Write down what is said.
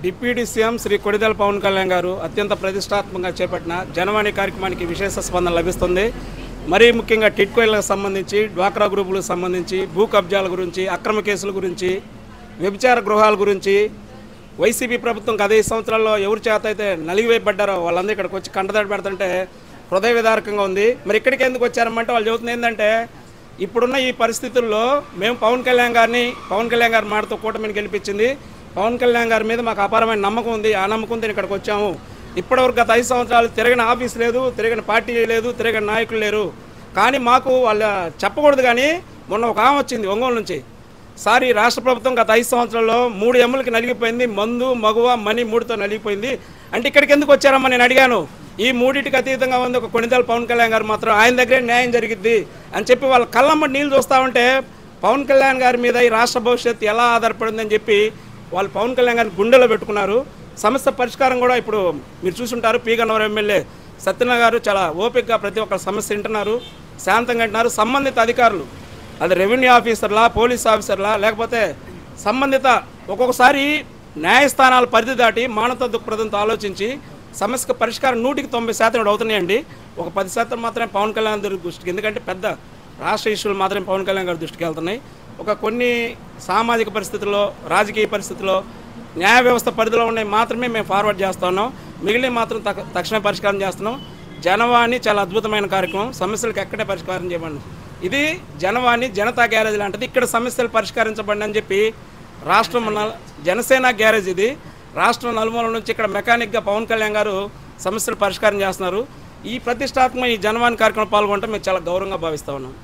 Deputy CM Shri Konidela Pawan Kalyan గారు అత్యంత ప్రతిష్టాత్మకంగా చేపట్టిన జనవాణి కార్యక్రమానికి విశేష స్పందన లభిస్తుంది. మరీ ముఖ్యంగా టిట్కోయిలకు సంబంధించి, డ్వాక్రా గ్రూపులకు సంబంధించి, భూ కబ్జాల గురించి, అక్రమ కేసుల గురించి, వ్యభిచార గృహాల గురించి వైసీపీ ప్రభుత్వం గత 5 సంవత్సరాల్లో ఎవరి చేత అయితే నలిగివేయబడ్డారో వాళ్ళందరూ ఇక్కడికి వచ్చి కంటదాడి పెడుతుంటే హృదయ విదారకంగా ఉంది. మరి ఇక్కడికి ఎందుకు వచ్చారమ్మంటే వాళ్ళు చెబుతుంది ఏంటంటే, ఇప్పుడున్న ఈ పరిస్థితుల్లో మేము పవన్ కళ్యాణ్ గారి మాటతో కూటమిని గెలిపించింది. పవన్ కళ్యాణ్ గారి మీద మాకు అపారమైన నమ్మకం ఉంది. ఆ నమ్మకంతో ఇక్కడికి వచ్చాము. ఇప్పటివరకు గత 5 సంవత్సరాలు తిరగని ఆఫీస్ లేదు, తిరగని పార్టీ లేదు, తిరగని నాయకులు లేరు. కానీ మాకు వాళ్ళు చెప్పకూడదు. కానీ మొన్న ఒక ఆమె వచ్చింది ఒంగోలు నుంచి, సార్ ఈ రాష్ట్ర ప్రభుత్వం గత 5 సంవత్సరాల్లో 3 ఎమ్మెల్యేకి నలిగిపోయింది, మందు మగువ మనీ 3తో నలిగిపోయింది అంటే ఇక్కడికి ఎందుకు వచ్చారమ్మా నేను అడిగాను. ఈ 3టికి అతీతంగా ఉంది ఒక కొణిదెల పవన్ కళ్యాణ్ గారు మాత్రం ఆయన దగ్గరే న్యాయం జరిగిద్ది అని చెప్పి వాళ్ళ కళ్ళమ్మ నీళ్ళు చూస్తూ ఉంటే పవన్ కళ్యాణ్ గారి మీద ఈ రాష్ట్ర భవిష్యత్తు ఎలా ఆధారపడిందని చెప్పి వాళ్ళు పవన్ కళ్యాణ్ గారిని గుండెలో పెట్టుకున్నారు. సమస్య పరిష్కారం కూడా ఇప్పుడు మీరు చూసుంటారు. పి గన్నవరం ఎమ్మెల్యే సత్యనారాయణ గారు చాలా ఓపికగా ప్రతి ఒక్క సమస్య వింటున్నారు, శాంతంగా వింటున్నారు. సంబంధిత అధికారులు, అది రెవెన్యూ ఆఫీసర్లా, పోలీస్ ఆఫీసర్లా, లేకపోతే సంబంధిత ఒక్కొక్కసారి న్యాయస్థానాల పరిధి దాటి మానవతా దృక్పథంతో ఆలోచించి సమస్యకు పరిష్కారం 100కి 90% అవుతున్నాయండి. ఒక 10% మాత్రమే పవన్ కళ్యాణ్ గారి దృష్టికి, ఎందుకంటే పెద్ద రాష్ట్ర ఇష్యూలు మాత్రమే పవన్ కళ్యాణ్ గారి దృష్టికి వెళ్తున్నాయి. ఒక కొన్ని సామాజిక పరిస్థితుల్లో, రాజకీయ పరిస్థితుల్లో, న్యాయ వ్యవస్థ పరిధిలో ఉన్నాయి మాత్రమే మేము ఫార్వర్డ్ చేస్తూ ఉన్నాం. మిగిలిన మాత్రం తక్షణ పరిష్కారం చేస్తున్నాం. జనవాణి చాలా అద్భుతమైన కార్యక్రమం. సమస్యలకు ఎక్కడే పరిష్కారం చేయబడి, ఇది జనవాణి జనతా గ్యారేజ్ లాంటిది. ఇక్కడ సమస్యలు పరిష్కరించబడి అని చెప్పి రాష్ట్రం జనసేన గ్యారేజ్ ఇది. రాష్ట్రం నలుమూల నుంచి ఇక్కడ మెకానిక్గా పవన్ కళ్యాణ్ గారు సమస్యలు పరిష్కారం చేస్తున్నారు. ఈ ప్రతిష్టాత్మక ఈ జనవాణి కార్యక్రమం పాల్గొనడం మేము చాలా గౌరవంగా భావిస్తూ ఉన్నాం.